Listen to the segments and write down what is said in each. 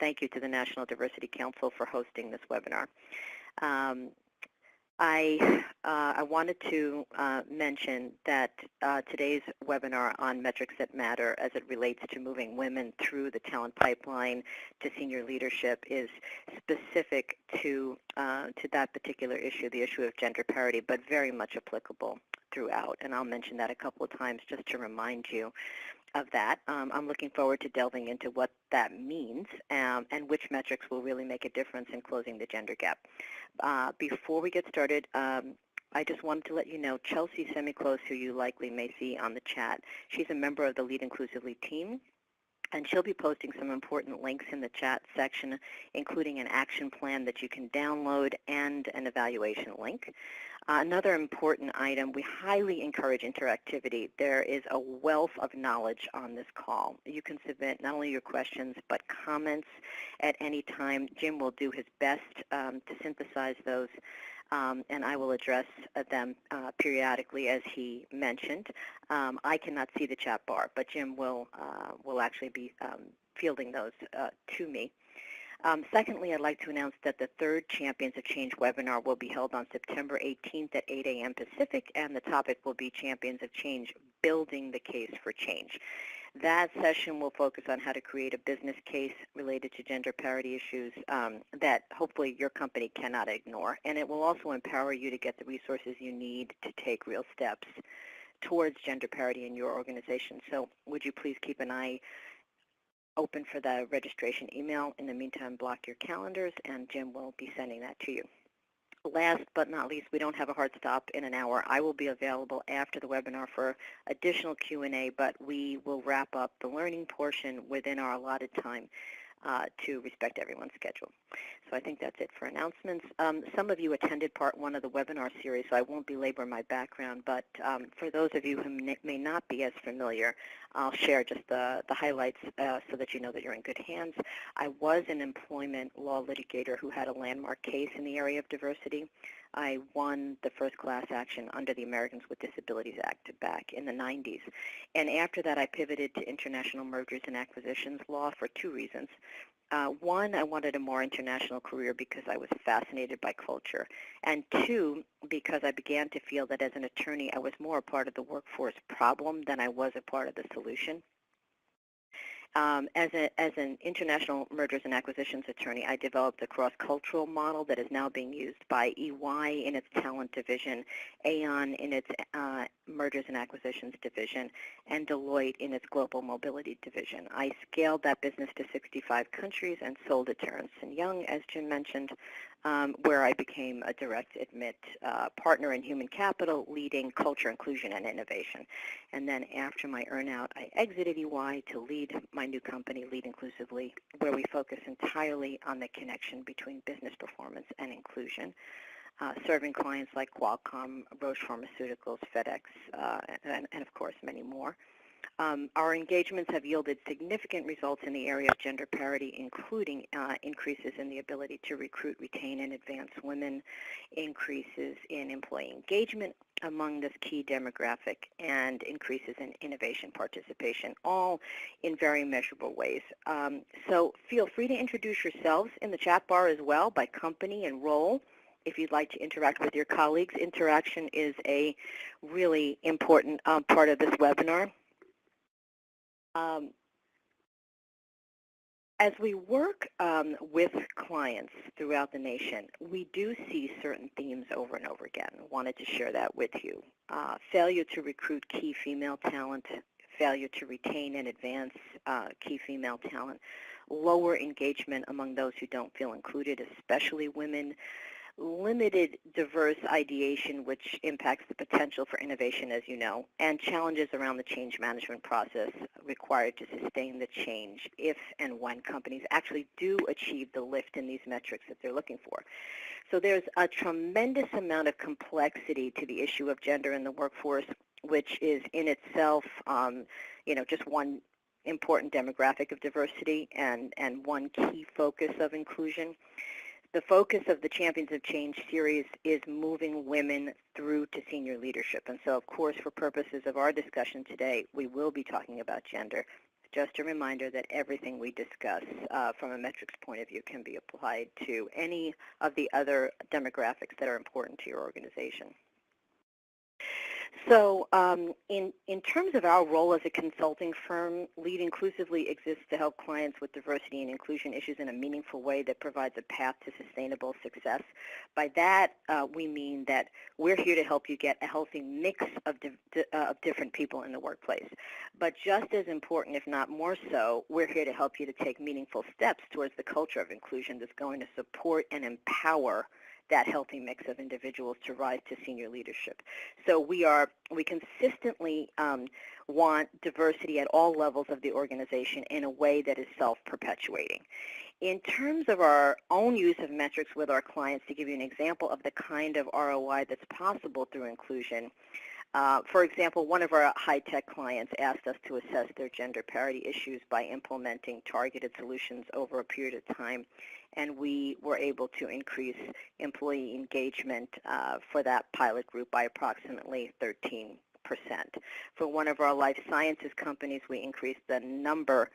thank you to the National Diversity Council for hosting this webinar. I wanted to mention that today's webinar on metrics that matter as it relates to moving women through the talent pipeline to senior leadership is specific to that particular issue, the issue of gender parity, but very much applicable throughout. And I'll mention that a couple of times just to remind you of that. I'm looking forward to delving into what that means and which metrics will really make a difference in closing the gender gap. Before we get started, I just wanted to let you know Chelsea Semiclose, who you likely may see on the chat, she's a member of the Lead Inclusively team, and she'll be posting some important links in the chat section, including an action plan that you can download and an evaluation link. Another important item, we highly encourage interactivity. There is a wealth of knowledge on this call. You can submit not only your questions, but comments at any time. Jim will do his best to synthesize those, and I will address them periodically, as he mentioned. I cannot see the chat bar, but Jim will actually be fielding those to me. Secondly, I'd like to announce that the third Champions of Change webinar will be held on September 18th at 8 a.m. Pacific, and the topic will be Champions of Change, Building the Case for Change. That session will focus on how to create a business case related to gender parity issues that hopefully your company cannot ignore, and it will also empower you to get the resources you need to take real steps towards gender parity in your organization. So would you please keep an eye open for the registration email. In the meantime, block your calendars, and Jim will be sending that to you. Last but not least, we don't have a hard stop in an hour. I will be available after the webinar for additional Q&A, but we will wrap up the learning portion within our allotted time to respect everyone's schedule. So I think that's it for announcements. Some of you attended part one of the webinar series, so I won't belabor my background, but for those of you who may not be as familiar, I'll share just the highlights so that you know that you're in good hands. I was an employment law litigator who had a landmark case in the area of diversity. I won the first class action under the Americans with Disabilities Act back in the 90s. And after that, I pivoted to international mergers and acquisitions law for two reasons. One, I wanted a more international career because I was fascinated by culture. And two, because I began to feel that as an attorney, I was more a part of the workforce problem than I was a part of the solution. As an international mergers and acquisitions attorney, I developed a cross-cultural model that is now being used by EY in its talent division, Aon in its mergers and acquisitions division, and Deloitte in its global mobility division. I scaled that business to 65 countries and sold it to Ernst & Young, as Jim mentioned, where I became a direct admit partner in human capital, leading culture, inclusion, and innovation. And then after my earnout, I exited EY to lead my new company, Lead Inclusively, where we focus entirely on the connection between business performance and inclusion, serving clients like Qualcomm, Roche Pharmaceuticals, FedEx, and of course, many more. Our engagements have yielded significant results in the area of gender parity, including increases in the ability to recruit, retain, and advance women, increases in employee engagement among this key demographic, and increases in innovation participation, all in very measurable ways. So feel free to introduce yourselves in the chat bar as well by company and role. If you'd like to interact with your colleagues, interaction is a really important part of this webinar. As we work with clients throughout the nation, we do see certain themes over and over again. I wanted to share that with you. Failure to recruit key female talent, failure to retain and advance key female talent, lower engagement among those who don't feel included, especially women, limited diverse ideation, which impacts the potential for innovation, as you know, and challenges around the change management process required to sustain the change if and when companies actually do achieve the lift in these metrics that they're looking for. So there's a tremendous amount of complexity to the issue of gender in the workforce, which is in itself, just one important demographic of diversity and one key focus of inclusion. The focus of the Champions of Change series is moving women through to senior leadership. And so, of course, for purposes of our discussion today, we will be talking about gender. just a reminder that everything we discuss from a metrics point of view can be applied to any of the other demographics that are important to your organization. So in terms of our role as a consulting firm, Lead Inclusively exists to help clients with diversity and inclusion issues in a meaningful way that provides a path to sustainable success. By that, we mean that we're here to help you get a healthy mix of different people in the workplace. But just as important, if not more so, we're here to help you to take meaningful steps towards the culture of inclusion that's going to support and empower that healthy mix of individuals to rise to senior leadership. So we consistently want diversity at all levels of the organization in a way that is self-perpetuating. In terms of our own use of metrics with our clients, to give you an example of the kind of ROI that's possible through inclusion, for example, one of our high-tech clients asked us to assess their gender parity issues by implementing targeted solutions over a period of time, and we were able to increase employee engagement for that pilot group by approximately 13%. For one of our life sciences companies, we increased the number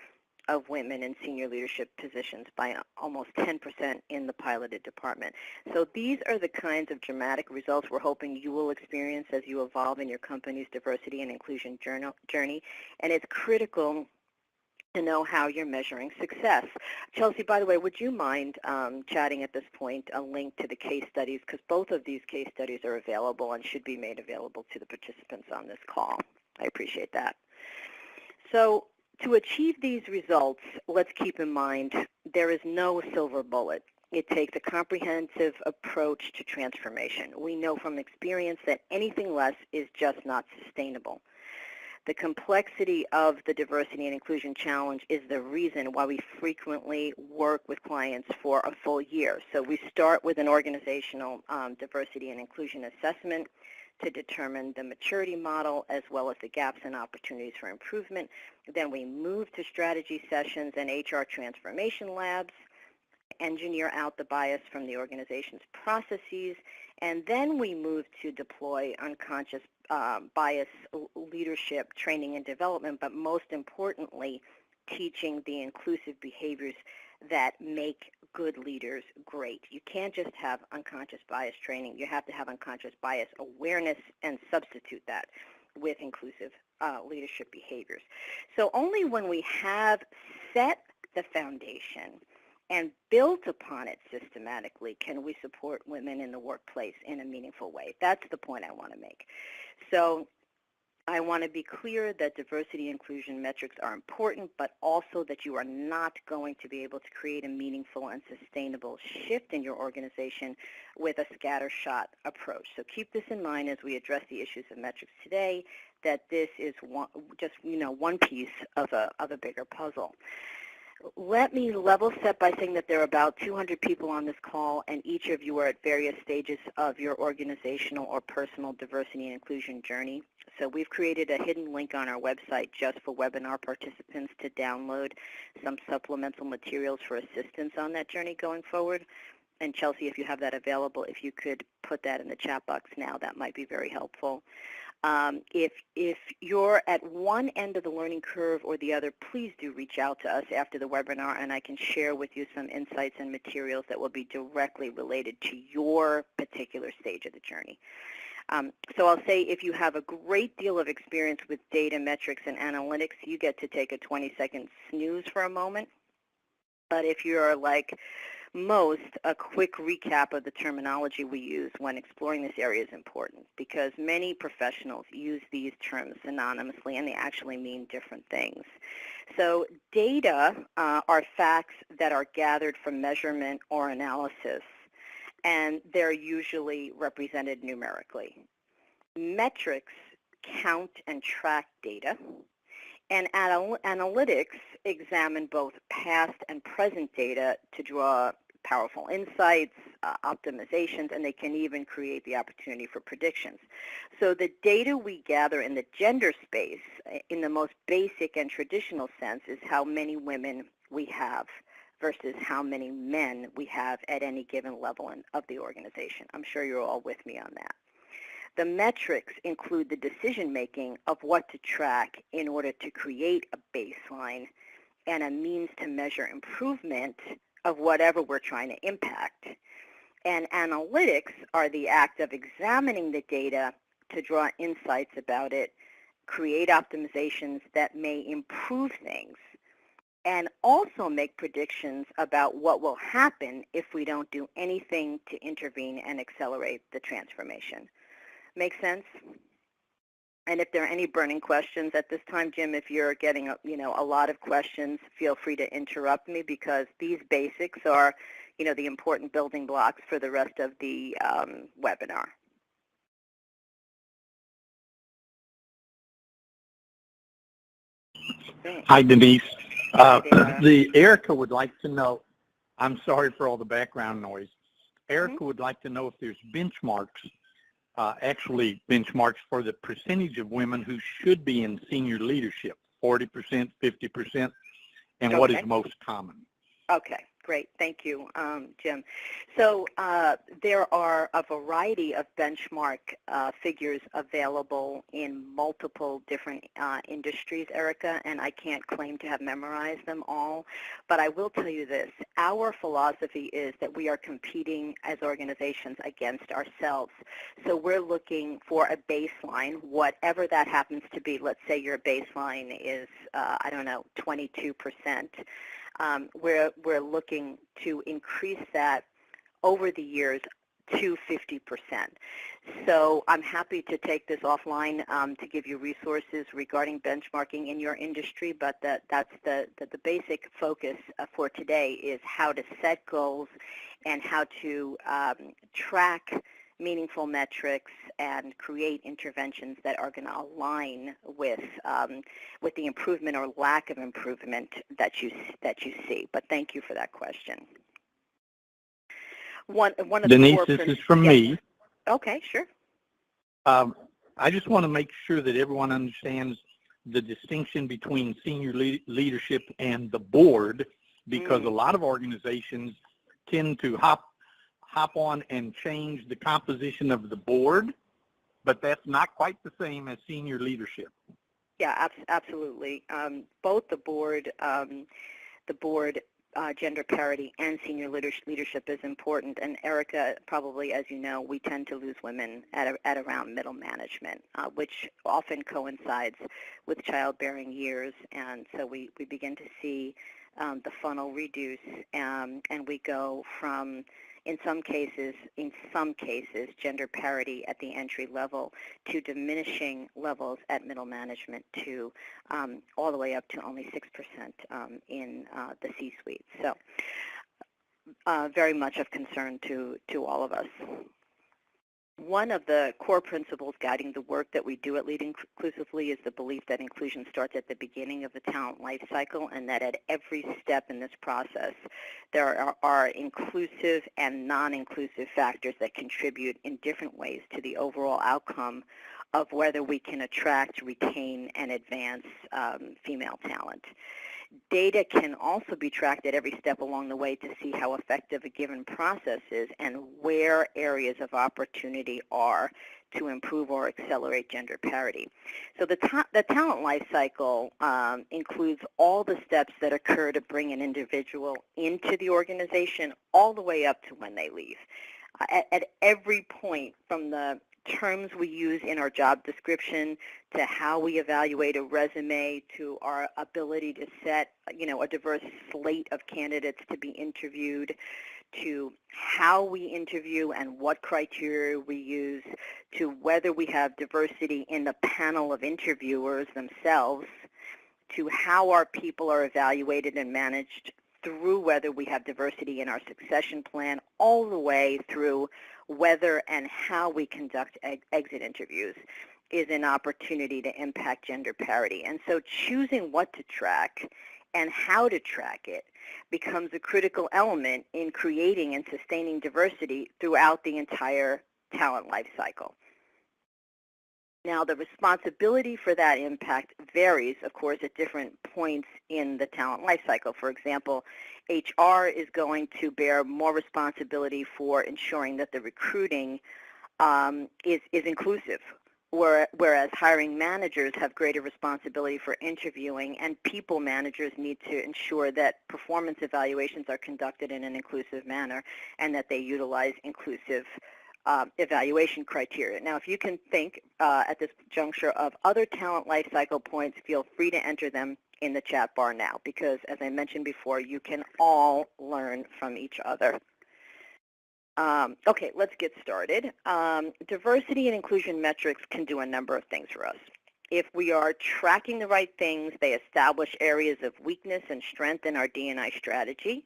of women in senior leadership positions by almost 10% in the piloted department. So these are the kinds of dramatic results we're hoping you will experience as you evolve in your company's diversity and inclusion journey, and it's critical to know how you're measuring success. Chelsea, by the way, would you mind chatting at this point a link to the case studies, because both of these case studies are available and should be made available to the participants on this call. I appreciate that. So to achieve these results, let's keep in mind there is no silver bullet. It takes a comprehensive approach to transformation. We know from experience that anything less is just not sustainable. The complexity of the diversity and inclusion challenge is the reason why we frequently work with clients for a full year. So we start with an organizational diversity and inclusion assessment to determine the maturity model as well as the gaps and opportunities for improvement. Then we move to strategy sessions and HR transformation labs, engineer out the bias from the organization's processes, and then we move to deploy unconscious bias leadership training and development, but most importantly, teaching the inclusive behaviors that make good leaders great. You can't just have unconscious bias training. You have to have unconscious bias awareness and substitute that with inclusive leadership behaviors. So only when we have set the foundation and built upon it systematically can we support women in the workplace in a meaningful way. That's the point I want to make. So I want to be clear that diversity and inclusion metrics are important, but also that you are not going to be able to create a meaningful and sustainable shift in your organization with a scattershot approach. So keep this in mind as we address the issues of metrics today, that this is one piece of a bigger puzzle. Let me level set by saying that there are about 200 people on this call, and each of you are at various stages of your organizational or personal diversity and inclusion journey. So we've created a hidden link on our website just for webinar participants to download some supplemental materials for assistance on that journey going forward. And Chelsea, if you have that available, if you could put that in the chat box now, that might be very helpful. If you're at one end of the learning curve or the other, please do reach out to us after the webinar, and I can share with you some insights and materials that will be directly related to your particular stage of the journey. So I'll say if you have a great deal of experience with data, metrics, and analytics, you get to take a 20-second snooze for a moment. But if you're like most, a quick recap of the terminology we use when exploring this area is important, because many professionals use these terms synonymously and they actually mean different things. So data are facts that are gathered from measurement or analysis, and they're usually represented numerically. Metrics count and track data, and analytics examine both past and present data to draw powerful insights, optimizations, and they can even create the opportunity for predictions. So the data we gather in the gender space, in the most basic and traditional sense, is how many women we have versus how many men we have at any given level of the organization. I'm sure you're all with me on that. The metrics include the decision-making of what to track in order to create a baseline and a means to measure improvement of whatever we're trying to impact. And analytics are the act of examining the data to draw insights about it, create optimizations that may improve things, and also make predictions about what will happen if we don't do anything to intervene and accelerate the transformation. Make sense? And if there are any burning questions at this time, Jim, if you're getting a lot of questions, feel free to interrupt me, because these basics are the important building blocks for the rest of the webinar. Hi, Denise. Erica would like to know, I'm sorry for all the background noise. Erica would like to know if there's benchmarks, actually benchmarks for the percentage of women who should be in senior leadership, 40%, 50%, and what is most common. Okay, great. Thank you, Jim. So there are a variety of benchmark figures available in multiple different industries, Erica, and I can't claim to have memorized them all, but I will tell you this. Our philosophy is that we are competing as organizations against ourselves. So we're looking for a baseline, whatever that happens to be. Let's say your baseline is, 22%. We're looking to increase that over the years to 50%. So I'm happy to take this offline to give you resources regarding benchmarking in your industry, but that's the basic focus for today is how to set goals and how to track meaningful metrics and create interventions that are going to align with the improvement or lack of improvement that you see. But thank you for that question. One of Denise, this is from me. Okay, sure. I just want to make sure that everyone understands the distinction between senior leadership and the board, because a lot of organizations tend to hop on and change the composition of the board, but that's not quite the same as senior leadership. Yeah, absolutely. Both the board, gender parity, and senior leadership is important. And Erica, probably as you know, we tend to lose women at around middle management, which often coincides with childbearing years. And so we begin to see the funnel reduce, and we go from, in some cases, gender parity at the entry level to diminishing levels at middle management to all the way up to only 6% in the C-suite. So very much of concern to all of us. One of the core principles guiding the work that we do at Lead Inclusively is the belief that inclusion starts at the beginning of the talent life cycle, and that at every step in this process there are inclusive and non-inclusive factors that contribute in different ways to the overall outcome of whether we can attract, retain, and advance female talent. Data can also be tracked at every step along the way to see how effective a given process is and where areas of opportunity are to improve or accelerate gender parity. So the talent life cycle includes all the steps that occur to bring an individual into the organization all the way up to when they leave. At every point, from the terms we use in our job description to how we evaluate a resume to our ability to set a diverse slate of candidates to be interviewed, to how we interview and what criteria we use, to whether we have diversity in the panel of interviewers themselves, to how our people are evaluated and managed through whether we have diversity in our succession plan, all the way through whether and how we conduct exit interviews is an opportunity to impact gender parity. And so choosing what to track and how to track it becomes a critical element in creating and sustaining diversity throughout the entire talent life cycle. Now, the responsibility for that impact varies, of course, at different points in the talent life cycle. For example, HR is going to bear more responsibility for ensuring that the recruiting is inclusive, whereas hiring managers have greater responsibility for interviewing, and people managers need to ensure that performance evaluations are conducted in an inclusive manner and that they utilize inclusive evaluation criteria. Now, if you can think at this juncture of other talent life cycle points, feel free to enter them in the chat bar now, because as I mentioned before, you can all learn from each other. Okay, let's get started. Diversity and inclusion metrics can do a number of things for us. If we are tracking the right things, they establish areas of weakness and strength in our D&I strategy.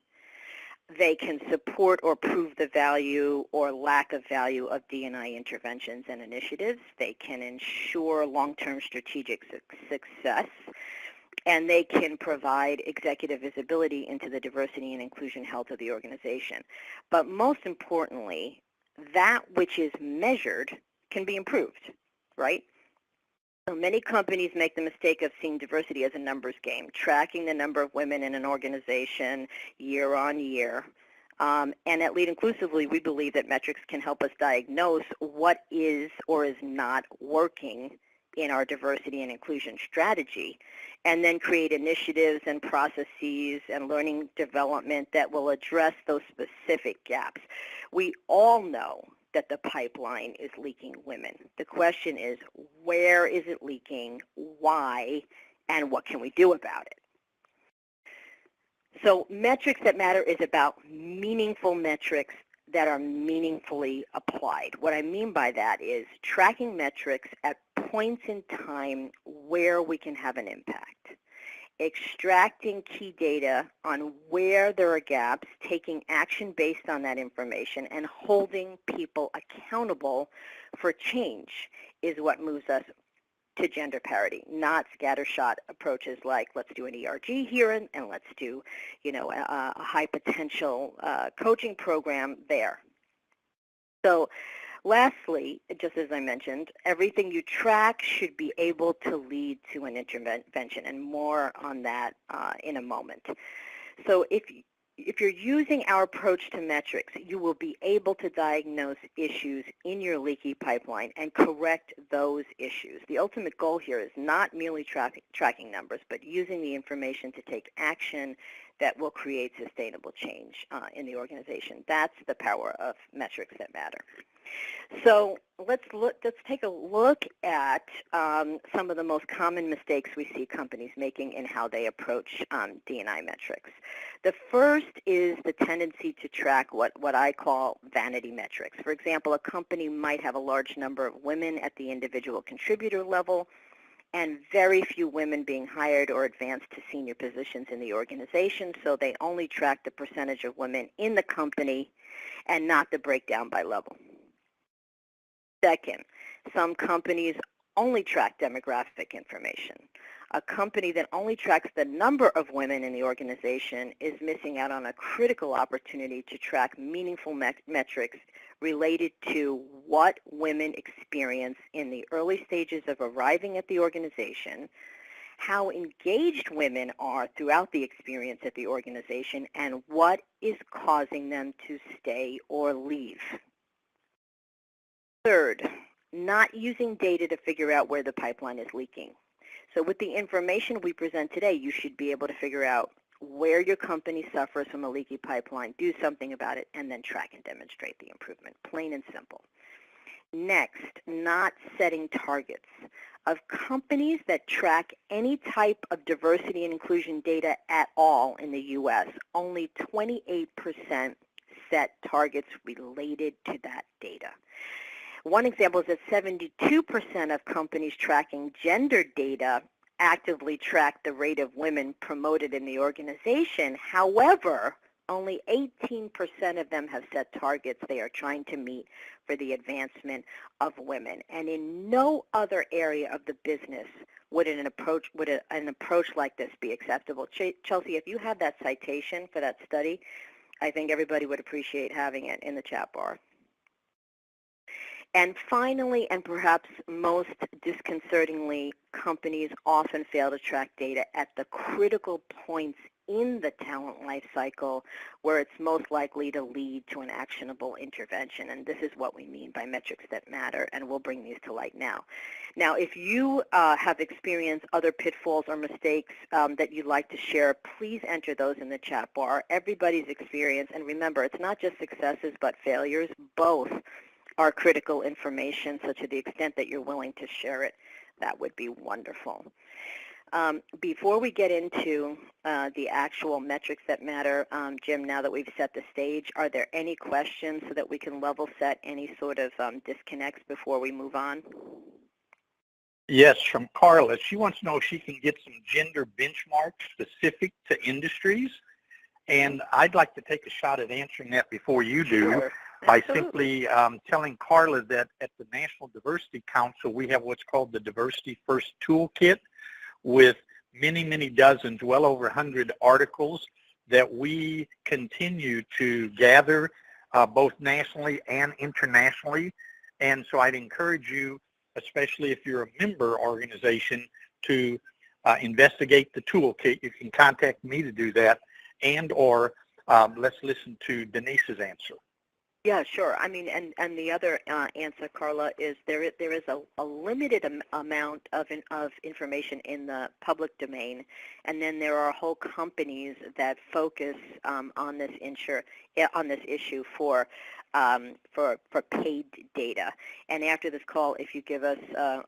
They can support or prove the value or lack of value of D&I interventions and initiatives. They can ensure long-term strategic success. And they can provide executive visibility into the diversity and inclusion health of the organization. But most importantly, that which is measured can be improved, right? So many companies make the mistake of seeing diversity as a numbers game, tracking the number of women in an organization year on year. And at Lead Inclusively, we believe that metrics can help us diagnose what is or is not working in our diversity and inclusion strategy, and then create initiatives and processes and learning development that will address those specific gaps. We all know that the pipeline is leaking women. The question is, where is it leaking, why, and what can we do about it? So Metrics That Matter is about meaningful metrics that are meaningfully applied. What I mean by that is tracking metrics at points in time where we can have an impact, extracting key data on where there are gaps, taking action based on that information, and holding people accountable for change is what moves us to gender parity, not scattershot approaches like let's do an ERG here and let's do, a high potential coaching program there. So lastly, just as I mentioned, everything you track should be able to lead to an intervention, and more on that in a moment. So if you're using our approach to metrics, you will be able to diagnose issues in your leaky pipeline and correct those issues. The ultimate goal here is not merely tracking numbers, but using the information to take action that will create sustainable change in the organization. That's the power of Metrics That Matter. So let's take a look at some of the most common mistakes we see companies making in how they approach D&I metrics. The first is the tendency to track what I call vanity metrics. For example, a company might have a large number of women at the individual contributor level and very few women being hired or advanced to senior positions in the organization, so they only track the percentage of women in the company and not the breakdown by level. Second, some companies only track demographic information. A company that only tracks the number of women in the organization is missing out on a critical opportunity to track meaningful metrics related to what women experience in the early stages of arriving at the organization, how engaged women are throughout the experience at the organization, and what is causing them to stay or leave. Third, not using data to figure out where the pipeline is leaking. So with the information we present today, you should be able to figure out where your company suffers from a leaky pipeline, do something about it, and then track and demonstrate the improvement, plain and simple. Next, not setting targets. Of companies that track any type of diversity and inclusion data at all in the U.S., only 28% set targets related to that data. One example is that 72% of companies tracking gender data actively track the rate of women promoted in the organization. However, only 18% of them have set targets they are trying to meet for the advancement of women. And in no other area of the business would an approach like this be acceptable. Chelsea, if you have that citation for that study, I think everybody would appreciate having it in the chat bar. And finally, and perhaps most disconcertingly, companies often fail to track data at the critical points in the talent life cycle where it's most likely to lead to an actionable intervention. And this is what we mean by metrics that matter, and we'll bring these to light now. Now, if you have experienced other pitfalls or mistakes that you'd like to share, please enter those in the chat bar. Everybody's experience, and remember, it's not just successes but failures. Both are critical information, so to the extent that you're willing to share it, that would be wonderful. Before we get into the actual metrics that matter, Jim, now that we've set the stage, are there any questions so that we can level set any sort of disconnects before we move on? Yes, from Carla. She wants to know if she can get some gender benchmarks specific to industries. And I'd like to take a shot at answering that before you do. Sure. By Absolutely. simply telling Carla that at the National Diversity Council, we have what's called the Diversity First Toolkit with many, many dozens, well over 100 articles that we continue to gather both nationally and internationally. And so I'd encourage you, especially if you're a member organization, to investigate the toolkit. You can contact me to do that, and or let's listen to Denise's answer. Yeah, sure. I mean, and the other answer, Carla, is there is a limited amount of information in the public domain, and then there are whole companies that focus on this issue for paid data. And after this call, if you give us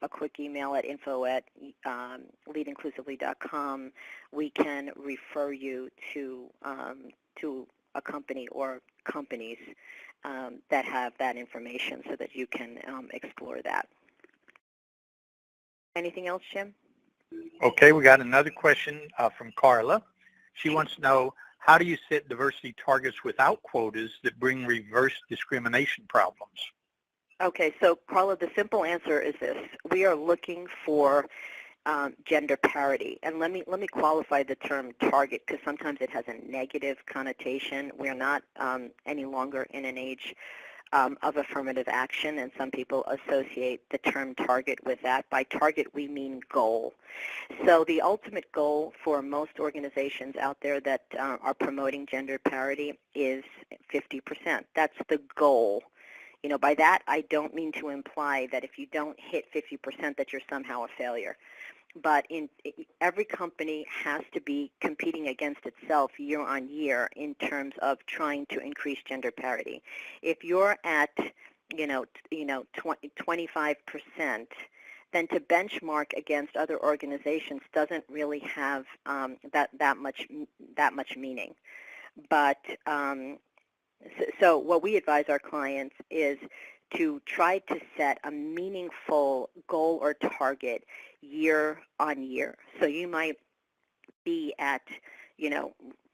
a quick email at info@leadinclusively.com, we can refer you to a company or companies that have that information so that you can explore that. Anything else, Jim? Okay, we got another question from Carla. She wants to know, how do you set diversity targets without quotas that bring reverse discrimination problems? Okay, so Carla, the simple answer is this. We are looking for gender parity. And let me qualify the term target, because sometimes it has a negative connotation. We're not any longer in an age of affirmative action, and some people associate the term target with that. By target, we mean goal. So the ultimate goal for most organizations out there that are promoting gender parity is 50%. That's the goal. You know, by that, I don't mean to imply that if you don't hit 50% that you're somehow a failure. But every company has to be competing against itself year on year in terms of trying to increase gender parity. If you're at, 25%, then to benchmark against other organizations doesn't really have that much meaning. But so what we advise our clients is to try to set a meaningful goal or target year on year. So you might be at,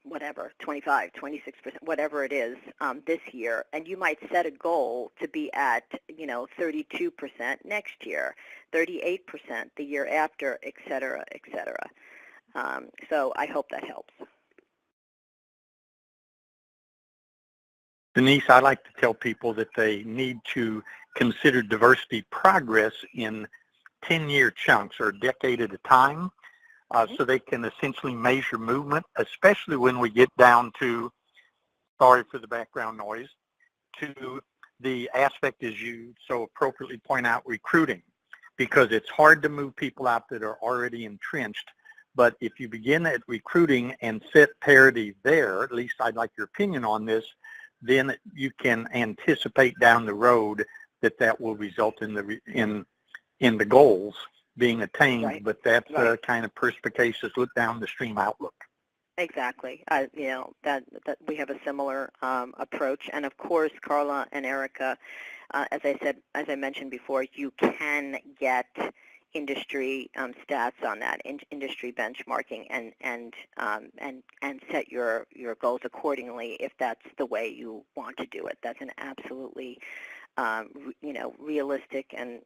whatever, 25, 26%, whatever it is this year, and you might set a goal to be at, 32% next year, 38% the year after, et cetera, et cetera. So I hope that helps. Denise, I like to tell people that they need to consider diversity progress in 10-year chunks or a decade at a time, so they can essentially measure movement, especially when we get down to, sorry for the background noise, to the aspect, as you so appropriately point out, recruiting, because it's hard to move people out that are already entrenched. But if you begin at recruiting and set parity there, at least I'd like your opinion on this, then you can anticipate down the road that will result in the goals being attained. Right. But that's a kind of perspicacious look down the stream outlook. Exactly. That we have a similar approach, and of course, Carla and Erica, as I mentioned before, you can get industry stats on that, industry benchmarking, and set your goals accordingly if that's the way you want to do it. That's an absolutely realistic and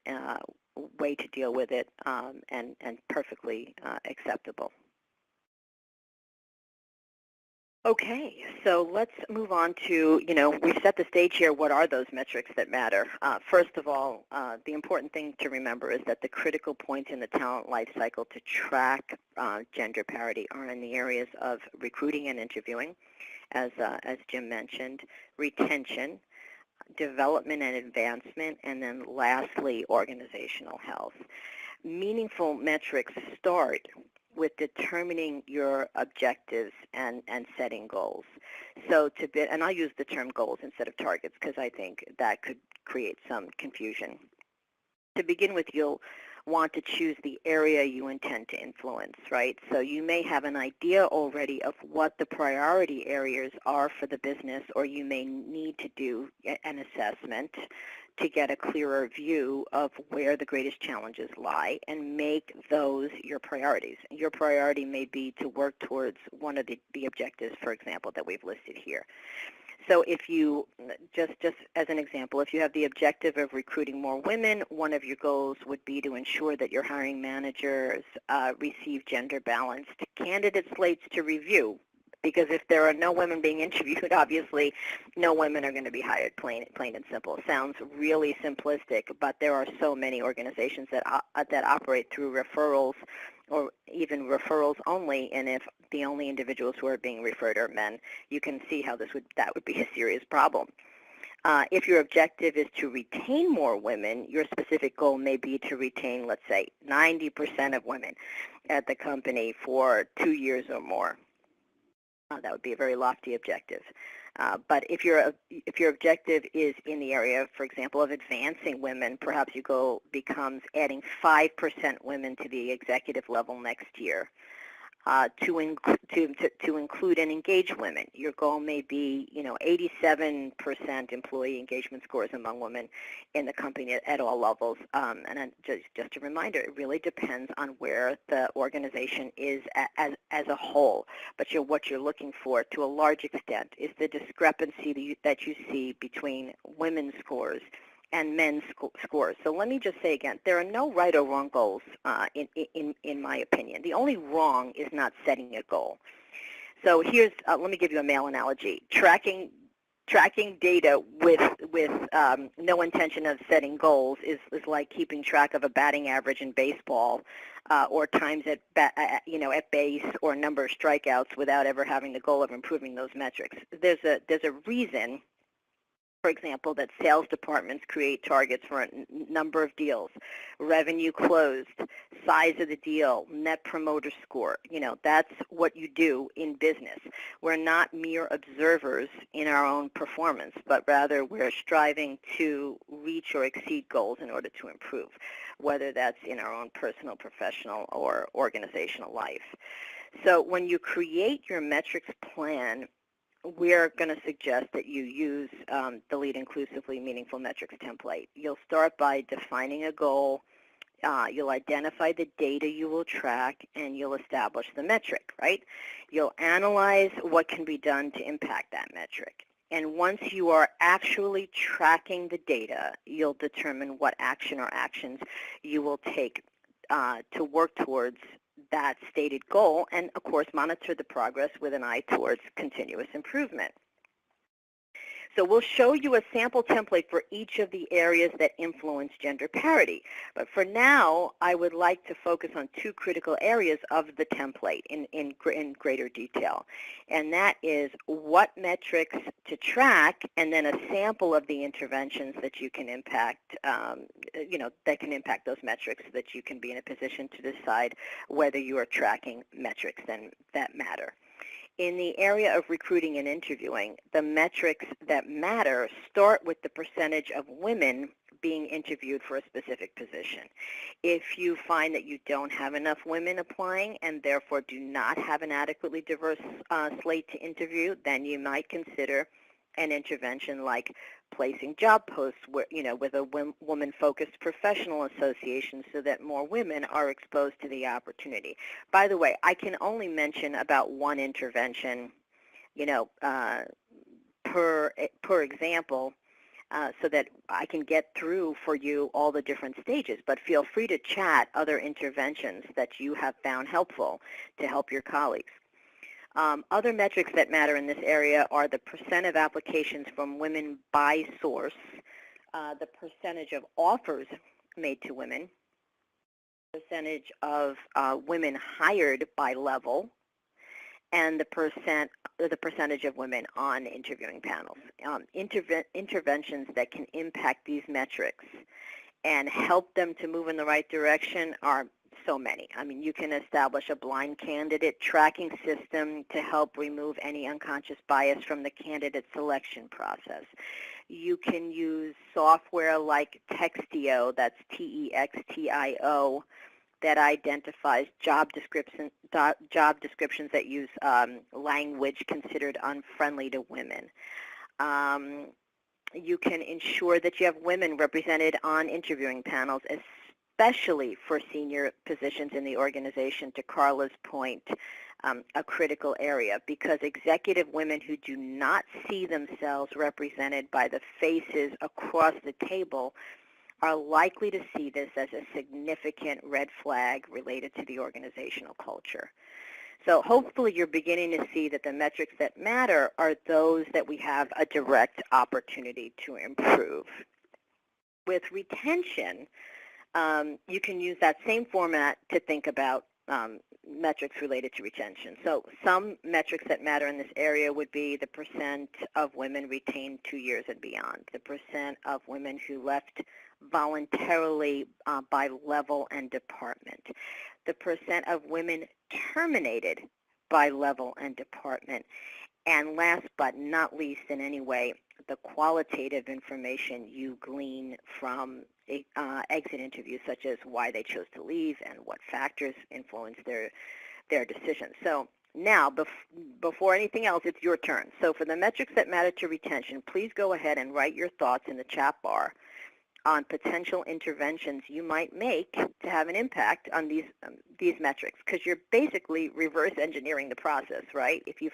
way to deal with it, and perfectly acceptable. Okay, so let's move on to, we set the stage here. What are those metrics that matter? First of all, the important thing to remember is that the critical points in the talent life cycle to track gender parity are in the areas of recruiting and interviewing, as Jim mentioned, retention, development and advancement, and then lastly, organizational health. Meaningful metrics start with determining your objectives and setting goals. So and I'll use the term goals instead of targets because I think that could create some confusion. To begin with, you'll want to choose the area you intend to influence, right? So you may have an idea already of what the priority areas are for the business, or you may need to do an assessment to get a clearer view of where the greatest challenges lie and make those your priorities. Your priority may be to work towards one of the objectives, for example, that we've listed here. So if you, just as an example, if you have the objective of recruiting more women, one of your goals would be to ensure that your hiring managers receive gender-balanced candidate slates to review. Because if there are no women being interviewed, obviously no women are going to be hired, plain and simple. It sounds really simplistic, but there are so many organizations that operate through referrals or even referrals only, and if the only individuals who are being referred are men, you can see how that would be a serious problem. If your objective is to retain more women, your specific goal may be to retain, let's say, 90% of women at the company for 2 years or more. That would be a very lofty objective. But if your objective is in the area, for example, of advancing women, perhaps your goal becomes adding 5% women to the executive level next year. To include and engage women. Your goal may be, 87% employee engagement scores among women in the company at all levels. And just a reminder, it really depends on where the organization is as a whole. But what you're looking for, to a large extent, is the discrepancy that you see between women's scores and men's scores. So let me just say again, there are no right or wrong goals in my opinion. The only wrong is not setting a goal. So here's, let me give you a male analogy. Tracking data with no intention of setting goals is like keeping track of a batting average in baseball or times at base or number of strikeouts without ever having the goal of improving those metrics. There's a reason, for example, that sales departments create targets for a number of deals, revenue closed, size of the deal, net promoter score. That's what you do in business. We're not mere observers in our own performance, but rather we're striving to reach or exceed goals in order to improve, whether that's in our own personal, professional, or organizational life. So when you create your metrics plan, we're going to suggest that you use the Lead Inclusively Meaningful Metrics template. You'll start by defining a goal, you'll identify the data you will track, and you'll establish the metric, right? You'll analyze what can be done to impact that metric. And once you are actually tracking the data, you'll determine what action or actions you will take to work towards that stated goal, and of course monitor the progress with an eye towards continuous improvement. So we'll show you a sample template for each of the areas that influence gender parity. But for now, I would like to focus on two critical areas of the template in greater detail. And that is what metrics to track, and then a sample of the interventions that you can impact, that can impact those metrics so that you can be in a position to decide whether you are tracking metrics that matter. In the area of recruiting and interviewing, the metrics that matter start with the percentage of women being interviewed for a specific position. If you find that you don't have enough women applying and therefore do not have an adequately diverse slate to interview, then you might consider an intervention like placing job posts with a woman-focused professional association so that more women are exposed to the opportunity. By the way, I can only mention about one intervention, per example, so that I can get through for you all the different stages. But feel free to chat other interventions that you have found helpful to help your colleagues. Other metrics that matter in this area are the percent of applications from women by source, the percentage of offers made to women, percentage of women hired by level, and the percentage of women on interviewing panels. Interventions that can impact these metrics and help them to move in the right direction are so many. I mean, you can establish a blind candidate tracking system to help remove any unconscious bias from the candidate selection process. You can use software like Textio, that's Textio, that identifies job descriptions that use language considered unfriendly to women. You can ensure that you have women represented on interviewing panels, especially for senior positions in the organization, to Carla's point, a critical area, because executive women who do not see themselves represented by the faces across the table are likely to see this as a significant red flag related to the organizational culture. So hopefully you're beginning to see that the metrics that matter are those that we have a direct opportunity to improve. With retention, you can use that same format to think about metrics related to retention. So some metrics that matter in this area would be the percent of women retained 2 years and beyond, the percent of women who left voluntarily by level and department, the percent of women terminated by level and department, and last but not least in any way, the qualitative information you glean from exit interviews, such as why they chose to leave and what factors influenced their decision. So now, before anything else, it's your turn. So for the metrics that matter to retention, please go ahead and write your thoughts in the chat bar on potential interventions you might make to have an impact on these metrics, because you're basically reverse engineering the process, right? If you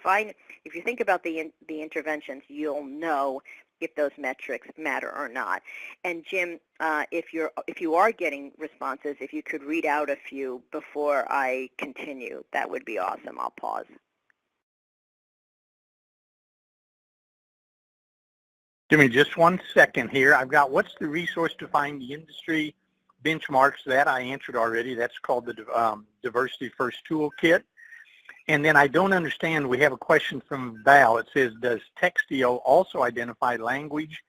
think about the interventions, you'll know if those metrics matter or not. And Jim, if you are getting responses, if you could read out a few before I continue, that would be awesome. I'll pause. Give me just 1 second here. I've got what's the resource to find the industry benchmarks. That I answered already. That's called the Diversity First Toolkit. And then I don't understand, we have a question from Val. It says, does Textio also identify language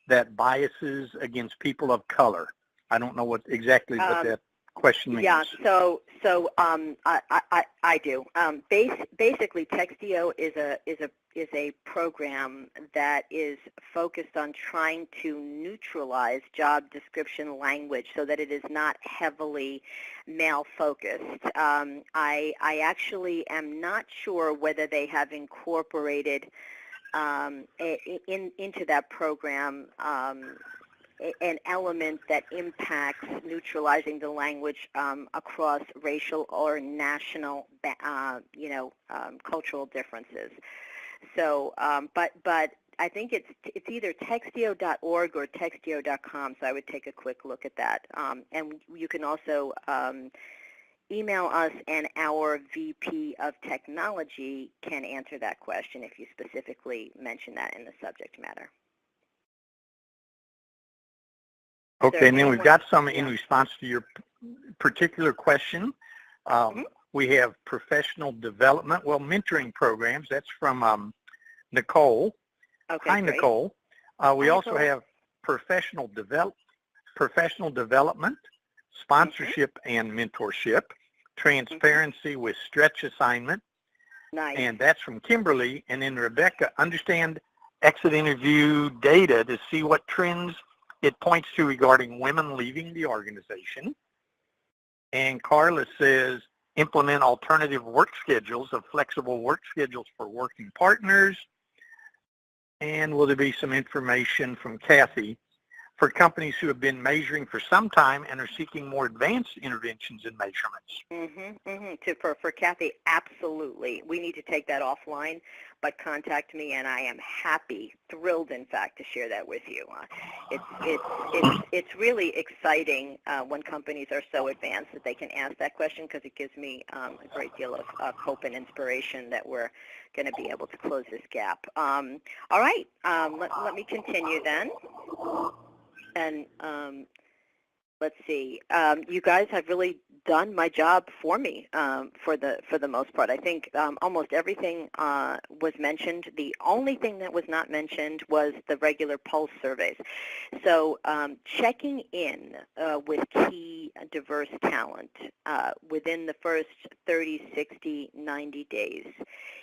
that biases against people of color? I don't know what exactly what that question means. Yeah, so I do. Basically, Textio is a program that is focused on trying to neutralize job description language so that it is not heavily male-focused. I actually am not sure whether they have incorporated into that program an element that impacts neutralizing the language across racial or national, cultural differences. So, but I think it's either textio.org or textio.com. So I would take a quick look at that. And you can also email us, and our VP of Technology can answer that question if you specifically mention that in the subject matter. Okay, and then we've got some in response to your particular question. We have professional development, mentoring programs. That's from Nicole. Okay, Hi, great. Nicole. We Hi, also Nicole. have professional development, sponsorship and mentorship, transparency with stretch assignment. Nice. And that's from Kimberly. And then Rebecca, understand exit interview data to see what trends it points to regarding women leaving the organization. And Carla says, implement alternative work schedules of flexible work schedules for working partners. And will there be some information from Kathy for companies who have been measuring for some time and are seeking more advanced interventions and measurements. For Kathy, absolutely. We need to take that offline, but contact me, and I am happy, thrilled, in fact, to share that with you. It's really exciting when companies are so advanced that they can ask that question, because it gives me a great deal of hope and inspiration that we're going to be able to close this gap. All right, let me continue then. And let's see. You guys have really done my job for me for the most part. I think almost everything was mentioned. The only thing that was not mentioned was the regular pulse surveys. So checking in with key diverse talent within the first 30, 60, 90 days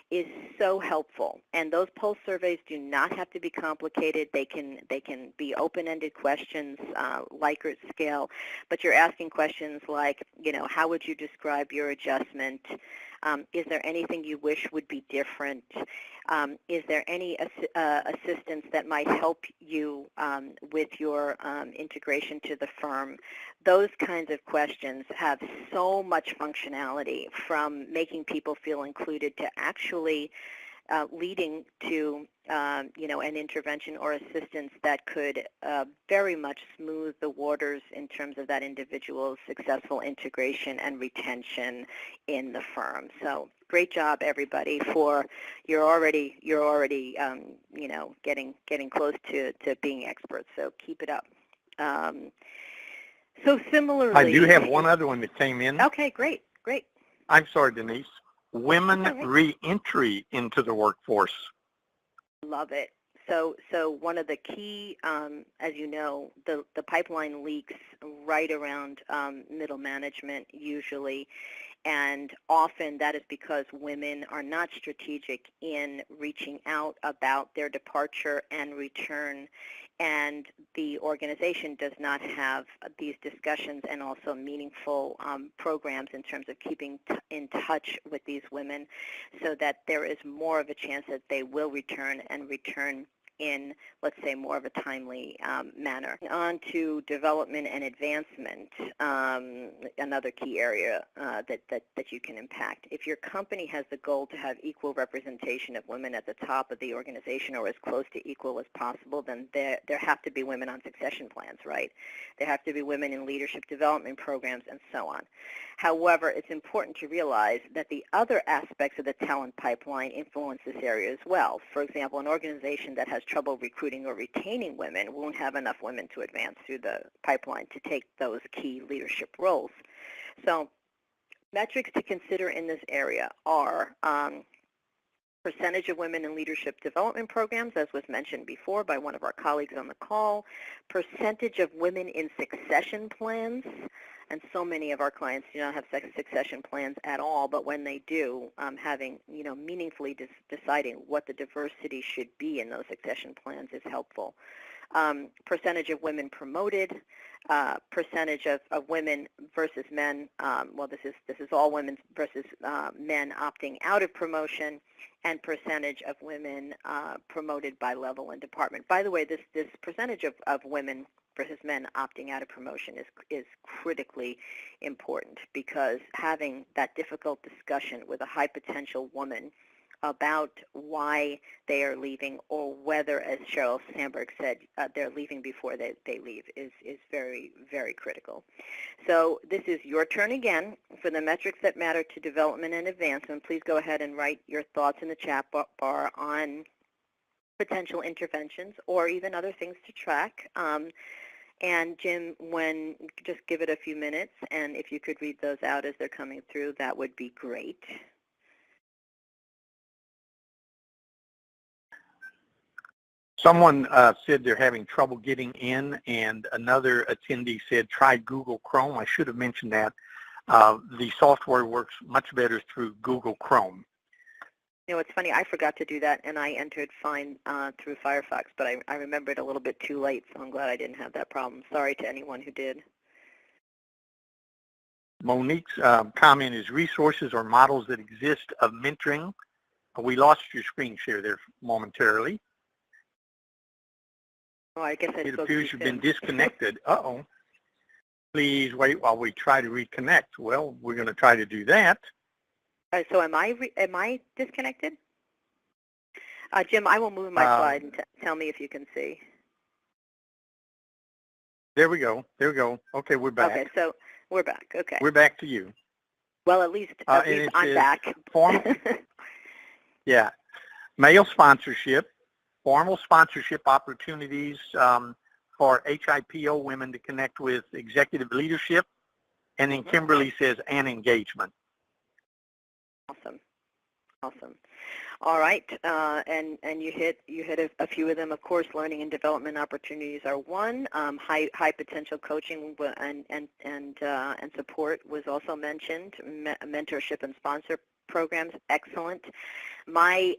is so helpful. And those pulse surveys do not have to be complicated. They can be open-ended questions, Likert scale, but you're asking questions like, how would you describe your adjustment? Is there anything you wish would be different? Is there any assistance that might help you with your integration to the firm? Those kinds of questions have so much functionality, from making people feel included to actually leading to an intervention or assistance that could very much smooth the waters in terms of that individual's successful integration and retention in the firm. So great job, everybody! You're already getting close to being experts. So keep it up. So similarly, I do have one other one that came in. Okay, great. I'm sorry, Denise. Women re-entry into the workforce. Love it. So one of the key, as you know, the pipeline leaks right around middle management usually, and often that is because women are not strategic in reaching out about their departure and return, and the organization does not have these discussions and also meaningful programs in terms of keeping in touch with these women, so that there is more of a chance that they will return and return in, let's say, more of a timely manner. On to development and advancement, another key area that you can impact. If your company has the goal to have equal representation of women at the top of the organization, or as close to equal as possible, then there have to be women on succession plans, right? There have to be women in leadership development programs and so on. However, it's important to realize that the other aspects of the talent pipeline influence this area as well. For example, an organization that has trouble recruiting or retaining women won't have enough women to advance through the pipeline to take those key leadership roles. So metrics to consider in this area are percentage of women in leadership development programs, as was mentioned before by one of our colleagues on the call, percentage of women in succession plans, and so many of our clients do not have succession plans at all, but when they do, having, meaningfully deciding what the diversity should be in those succession plans is helpful. Percentage of women promoted, percentage of women versus men. Well, this is all women versus men opting out of promotion, and percentage of women promoted by level and department. By the way, this percentage of women versus men opting out of promotion is critically important, because having that difficult discussion with a high potential woman about why they are leaving, or whether, as Sheryl Sandberg said, they're leaving before they leave, is very, very critical. So this is your turn again for the metrics that matter to development and advancement. Please go ahead and write your thoughts in the chat bar on potential interventions or even other things to track. And Jim, just give it a few minutes, and if you could read those out as they're coming through, that would be great. Someone said they're having trouble getting in, and another attendee said try Google Chrome. I should have mentioned that. The software works much better through Google Chrome. It's funny, I forgot to do that, and I entered fine through Firefox, but I remembered a little bit too late, so I'm glad I didn't have that problem. Sorry to anyone who did. Monique's comment is resources or models that exist of mentoring. We lost your screen share there momentarily. Oh, I guess I It spoke appears too you've been soon. disconnected. Uh-oh. Please wait while we try to reconnect. Well, we're going to try to do that. So am I disconnected? Jim, I will move my slide and tell me if you can see. There we go. There we go. Okay, we're back. Okay, so we're back. Okay. We're back to you. Well, at least I'm back. Yeah. Male sponsorship, formal sponsorship opportunities for HIPO women to connect with executive leadership, and then Kimberly says an engagement. Awesome. Awesome. All right, and you hit a few of them. Of course, learning and development opportunities are one. High potential coaching and support was also mentioned. Mentorship and sponsor programs, excellent. My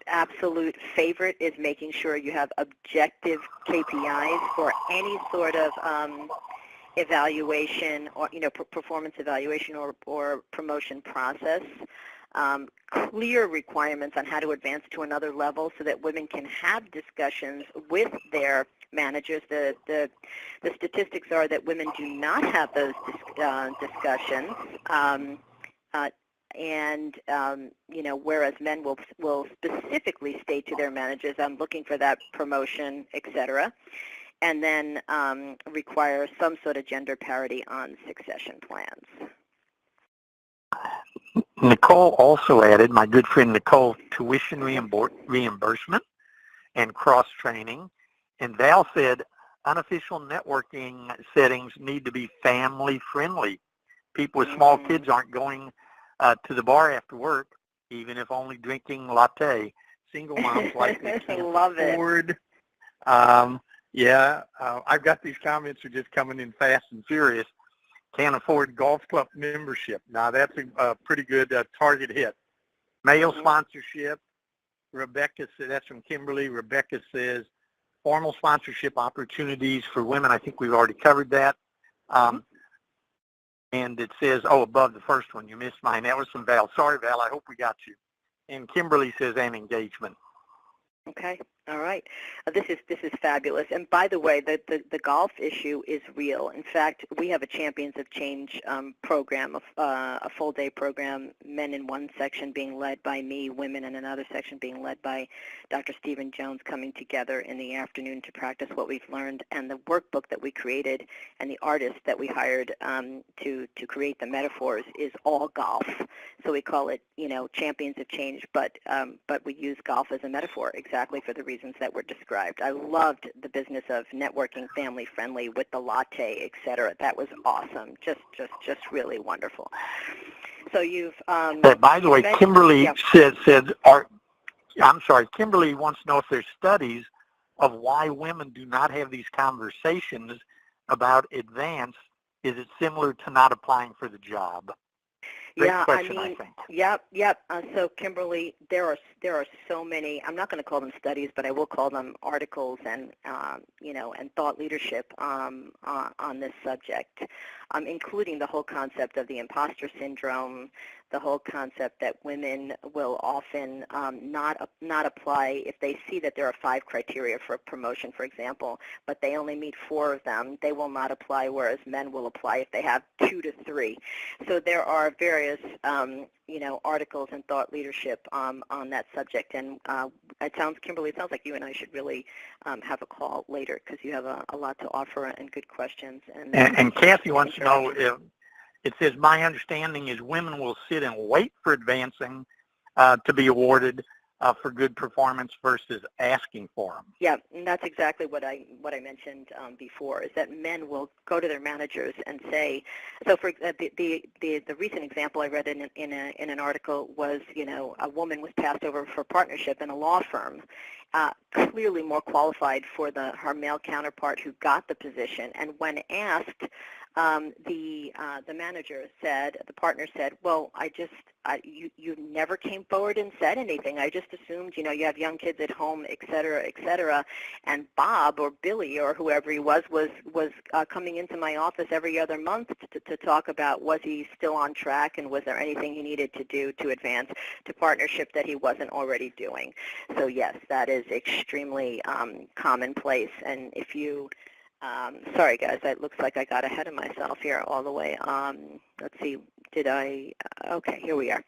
absolute favorite is making sure you have objective KPIs for any sort of evaluation or performance evaluation or promotion process. Clear requirements on how to advance to another level so that women can have discussions with their managers. The statistics are that women do not have those discussions. Whereas men will specifically state to their managers, I'm looking for that promotion, etc., and then require some sort of gender parity on succession plans. Nicole also added, my good friend Nicole, tuition reimbursement and cross-training. And Val said, unofficial networking settings need to be family-friendly. People with small kids aren't going to the bar after work, even if only drinking latte. Single moms likely can't afford. I've got these comments are just coming in fast and furious. Can't afford golf club membership. Now, that's a pretty good target hit. Male sponsorship. Rebecca said, that's from Kimberly. Rebecca says, formal sponsorship opportunities for women. I think we've already covered that. And it says, above the first one. You missed mine. That was from Val. Sorry, Val. I hope we got you. And Kimberly says, an engagement. Okay. All right. This is fabulous. And by the way, the golf issue is real. In fact, we have a Champions of Change program, a full-day program, men in one section being led by me, women in another section being led by Dr. Stephen Jones, coming together in the afternoon to practice what we've learned. And the workbook that we created and the artist that we hired to create the metaphors is all golf. So we call it, Champions of Change, but we use golf as a metaphor exactly for the reasons that were described. I loved the business of networking, family-friendly, with the latte, et cetera. That was awesome. Just really wonderful. So you've... by the way, Kimberly Kimberly wants to know if there's studies of why women do not have these conversations about advance. Is it similar to not applying for the job? Great question, I think. Yep. So, Kimberly, there are so many. I'm not going to call them studies, but I will call them articles and thought leadership on this subject, including the whole concept of the imposter syndrome, the whole concept that women will often not apply if they see that there are 5 criteria for a promotion, for example, but they only meet 4 of them. They will not apply, whereas men will apply if they have 2 to 3. So there are various articles and thought leadership on that subject. And Kimberly, it sounds like you and I should really have a call later because you have a lot to offer and good questions. And Kathy wants to know if it says, my understanding is women will sit and wait for advancing to be awarded for good performance versus asking for them. Yeah, and that's exactly what I mentioned before, is that men will go to their managers and say, so for the recent example I read in an article was, a woman was passed over for partnership in a law firm, clearly more qualified for her male counterpart who got the position, and when asked The manager said, the partner said, well, you never came forward and said anything. I just assumed, you have young kids at home, et cetera, et cetera. And Bob or Billy or whoever he was coming into my office every other month to talk about was he still on track and was there anything he needed to do to advance to partnership that he wasn't already doing. So yes, that is extremely commonplace. And if you sorry, guys, it looks like I got ahead of myself here all the way. Let's see, okay, here we are.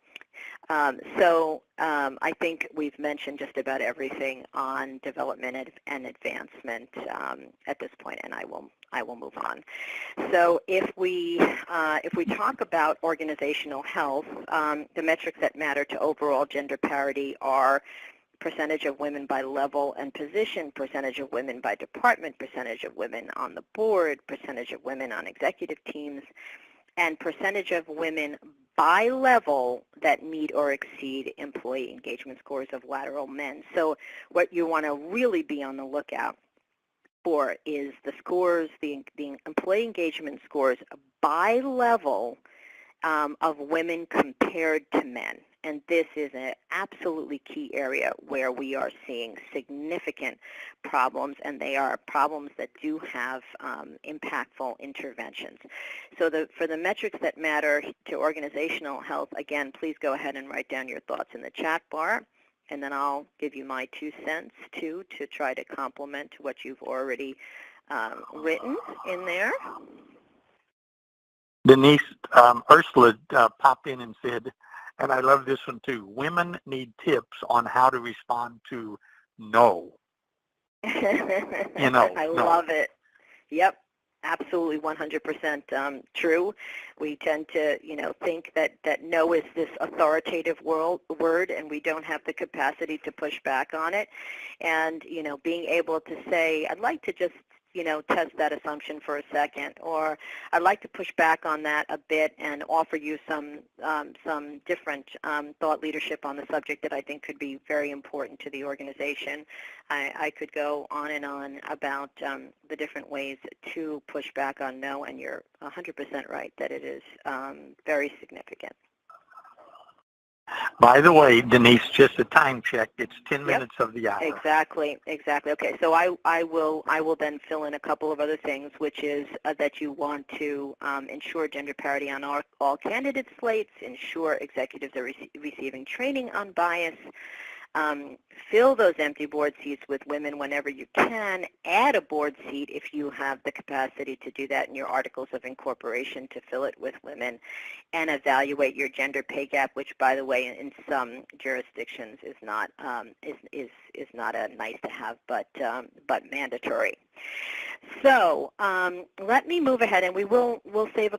I think we've mentioned just about everything on development and advancement at this point, and I will move on. So if we talk about organizational health, the metrics that matter to overall gender parity are percentage of women by level and position, percentage of women by department, percentage of women on the board, percentage of women on executive teams, and percentage of women by level that meet or exceed employee engagement scores of lateral men. So what you want to really be on the lookout for is the scores, the employee engagement scores by level of women compared to men. And this is an absolutely key area where we are seeing significant problems, and they are problems that do have impactful interventions. So for the metrics that matter to organizational health, again, please go ahead and write down your thoughts in the chat bar, and then I'll give you my 2 cents, too, to try to complement what you've already written in there. Denise, Ursula popped in and said, and I love this one too, women need tips on how to respond to no. I love it. Yep, absolutely 100% true. We tend to, think that no is this authoritative word, and we don't have the capacity to push back on it. And, being able to say, I'd like to just test that assumption for a second, or I'd like to push back on that a bit and offer you some different thought leadership on the subject that I think could be very important to the organization. I could go on and on about the different ways to push back on no, and you're 100% right that it is very significant. By the way, Denise, just a time check. It's 10 minutes of the hour. Exactly. Okay, so I will then fill in a couple of other things, which is that you want to ensure gender parity on all candidate slates, ensure executives are receiving training on bias, fill those empty board seats with women whenever you can, add a board seat if you have the capacity to do that in your articles of incorporation to fill it with women, and evaluate your gender pay gap, which, by the way, in some jurisdictions is not is not a nice to have, but mandatory. So let me move ahead, and we'll save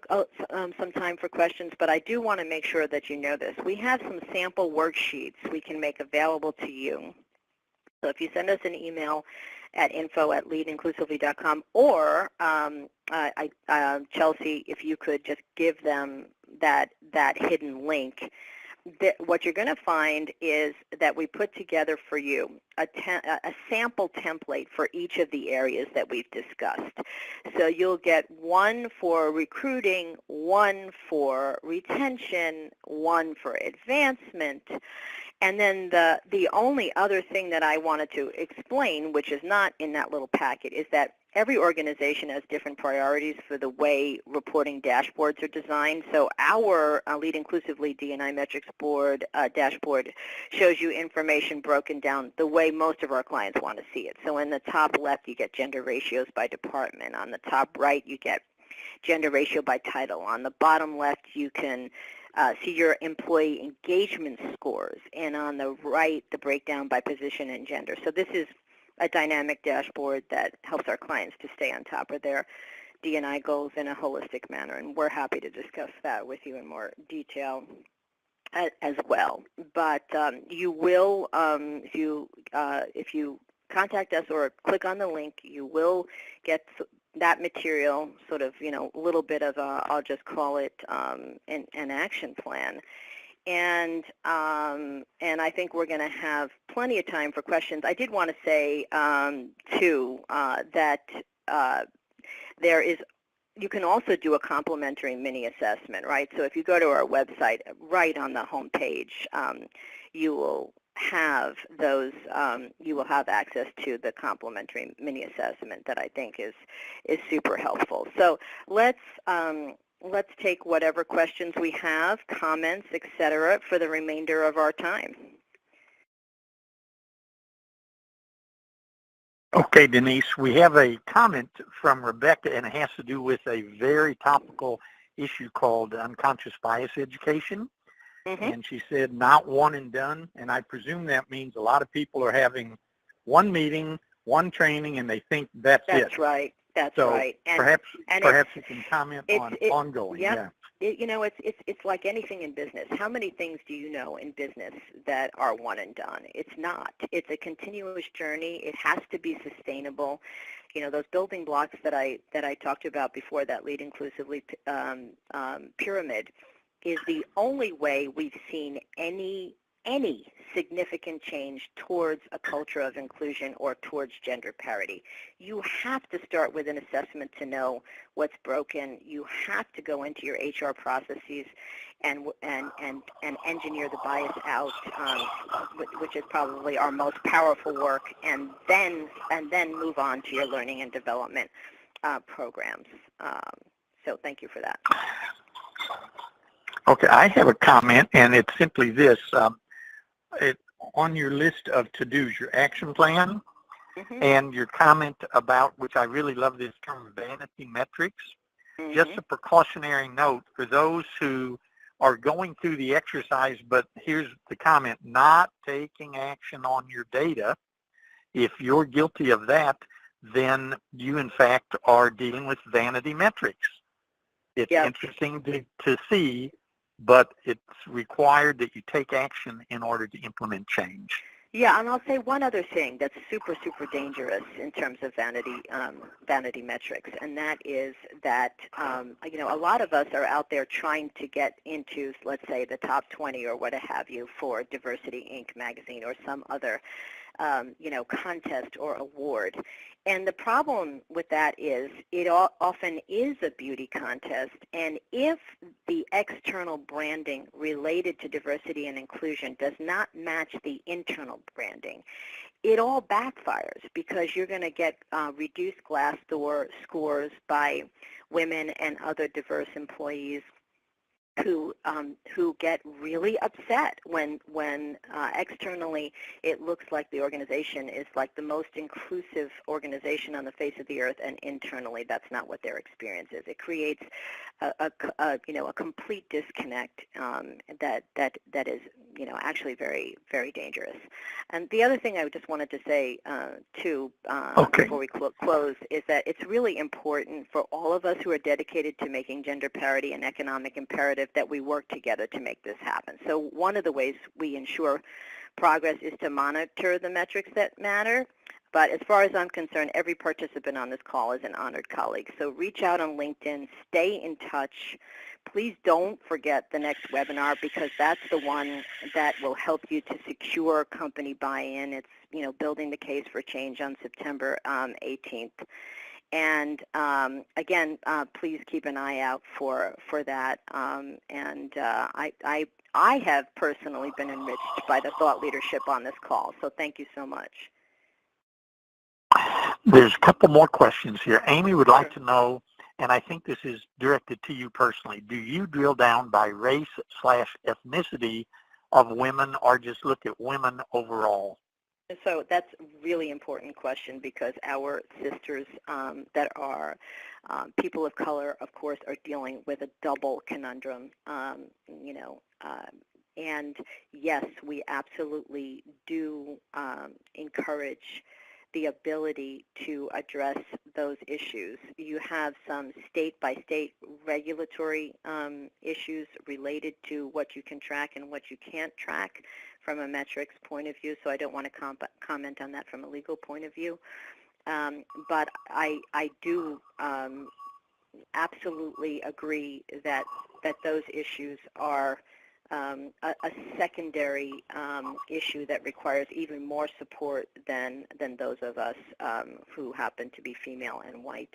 some time for questions, but I do want to make sure that you know this. We have some sample worksheets we can make available to you. So if you send us an email at info@leadinclusively.com, or Chelsea, if you could just give them that hidden link, what you're going to find is that we put together for you a sample template for each of the areas that we've discussed. So you'll get one for recruiting, one for retention, one for advancement. And then the only other thing that I wanted to explain, which is not in that little packet, is that every organization has different priorities for the way reporting dashboards are designed. So our Lead Inclusively D&I Metrics Board dashboard shows you information broken down the way most of our clients want to see it. So in the top left, you get gender ratios by department. On the top right, you get gender ratio by title. On the bottom left, you can see your employee engagement scores. And on the right, the breakdown by position and gender. So this is a dynamic dashboard that helps our clients to stay on top of their D&I goals in a holistic manner, and we're happy to discuss that with you in more detail as well. But you will, if you contact us or click on the link, you will get that material, sort of, a little bit of I'll just call it an action plan. And I think we're going to have plenty of time for questions. I did want to say, too, that there is you can also do a complimentary mini assessment, right? So if you go to our website, right on the home page, you will have those. You will have access to the complimentary mini assessment that I think is super helpful. So let's take whatever questions we have, comments, etc., for the remainder of our time. Okay, Denise, we have a comment from Rebecca, and it has to do with a very topical issue called unconscious bias education. Mm-hmm. And she said, not one and done, and I presume that means a lot of people are having one meeting, one training, and they think that's it. That's right. That's so right. And perhaps you can comment on ongoing. Yep. Yeah. It's like anything in business. How many things do you know in business that are one and done? It's not. It's a continuous journey. It has to be sustainable. Those building blocks that I talked about before, that Lead Inclusively pyramid, is the only way we've seen any significant change towards a culture of inclusion or towards gender parity. You have to start with an assessment to know what's broken. You have to go into your HR processes and engineer the bias out, which is probably our most powerful work, and then move on to your learning and development programs. So thank you for that. Okay, I have a comment, and it's simply this. On your list of to-dos, your action plan, mm-hmm. and your comment about, which I really love this term, vanity metrics, mm-hmm. just a precautionary note for those who are going through the exercise, but here's the comment, not taking action on your data. If you're guilty of that, then you, in fact, are dealing with vanity metrics. It's interesting to see, but it's required that you take action in order to implement change. Yeah, and I'll say one other thing that's super, super dangerous in terms of vanity metrics, and that is that, a lot of us are out there trying to get into, let's say, the top 20 or what have you for Diversity Inc. magazine or some other, contest or award. And the problem with that is it often is a beauty contest, and if the external branding related to diversity and inclusion does not match the internal branding, it all backfires because you're going to get reduced Glassdoor scores by women and other diverse employees who get really upset when externally it looks like the organization is like the most inclusive organization on the face of the earth, and internally that's not what their experience is. It creates a complete disconnect that is actually very, very dangerous. And the other thing I just wanted to say before we close is that it's really important for all of us who are dedicated to making gender parity an economic imperative that we work together to make this happen. So one of the ways we ensure progress is to monitor the metrics that matter. But as far as I'm concerned, every participant on this call is an honored colleague. So reach out on LinkedIn, stay in touch. Please don't forget the next webinar, because that's the one that will help you to secure company buy-in. It's, building the case for change on September 18th. And again, please keep an eye out for that. I have personally been enriched by the thought leadership on this call. So thank you so much. There's a couple more questions here. Amy would like to know, and I think this is directed to you personally, do you drill down by race/ethnicity of women, or just look at women overall? So that's a really important question, because our sisters that are people of color, of course, are dealing with a double conundrum, and yes, we absolutely do encourage the ability to address those issues. You have some state-by-state regulatory issues related to what you can track and what you can't track from a metrics point of view, so I don't want to comment on that from a legal point of view. But I do absolutely agree that those issues are a secondary issue that requires even more support than those of us who happen to be female and white.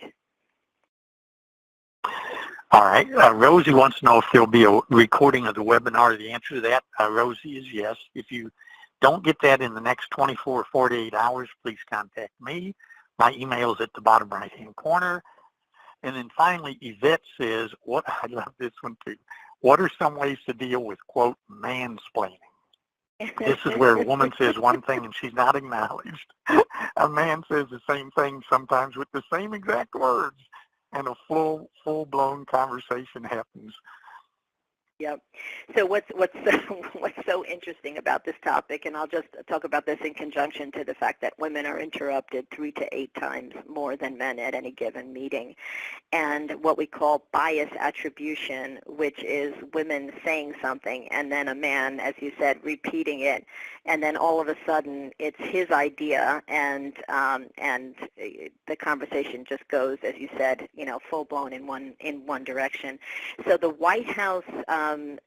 All right. Rosie wants to know if there'll be a recording of the webinar. The answer to that, Rosie, is yes. If you don't get that in the next 24 or 48 hours, please contact me. My email is at the bottom right-hand corner. And then finally, Yvette says, I love this one too. What are some ways to deal with, quote, mansplaining? This is where a woman says one thing and she's not acknowledged. A man says the same thing sometimes with the same exact words, and a full-blown conversation happens. Yep. So what's so interesting about this topic, and I'll just talk about this in conjunction to the fact that women are interrupted 3 to 8 times more than men at any given meeting, and what we call bias attribution, which is women saying something and then a man, as you said, repeating it, and then all of a sudden it's his idea, and the conversation just goes, as you said, full blown in one direction. So the White House.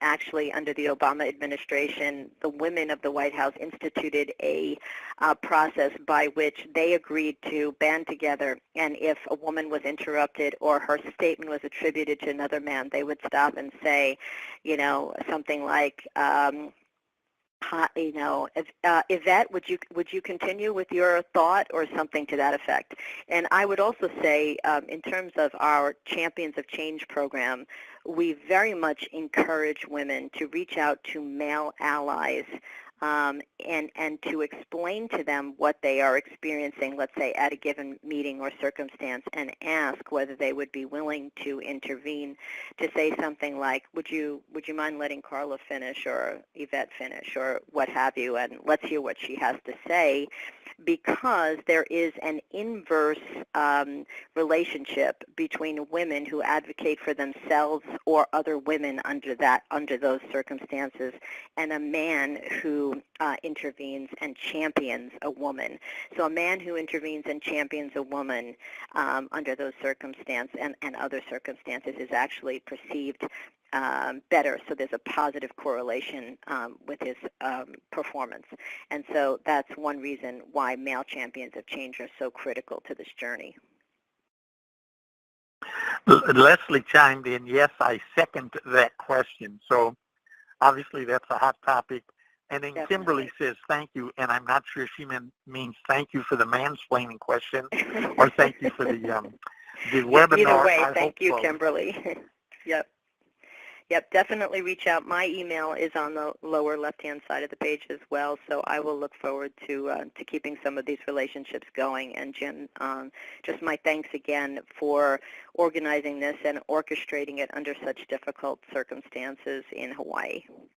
Actually, under the Obama administration, the women of the White House instituted a process by which they agreed to band together, and if a woman was interrupted or her statement was attributed to another man, they would stop and say, something like, Yvette, would you continue with your thought, or something to that effect? And I would also say, in terms of our Champions of Change program, we very much encourage women to reach out to male allies and to explain to them what they are experiencing, let's say, at a given meeting or circumstance, and ask whether they would be willing to intervene, to say something like, would you mind letting Carla finish, or Yvette finish, or what have you, and let's hear what she has to say, because there is an inverse relationship between women who advocate for themselves or other women under those circumstances, and a man who intervenes and champions a woman. So a man who intervenes and champions a woman under those circumstances and other circumstances is actually perceived better, so there's a positive correlation with his performance. And so that's one reason why male champions of change are so critical to this journey. Leslie chimed in, yes, I second that question. So obviously that's a hot topic. And then Definitely. Kimberly says thank you, and I'm not sure she means thank you for the mansplaining question or thank you for the webinar. Either way, thank you, Kimberly. Yep, definitely reach out. My email is on the lower left-hand side of the page as well, so I will look forward to keeping some of these relationships going. And Jim, just my thanks again for organizing this and orchestrating it under such difficult circumstances in Hawaii.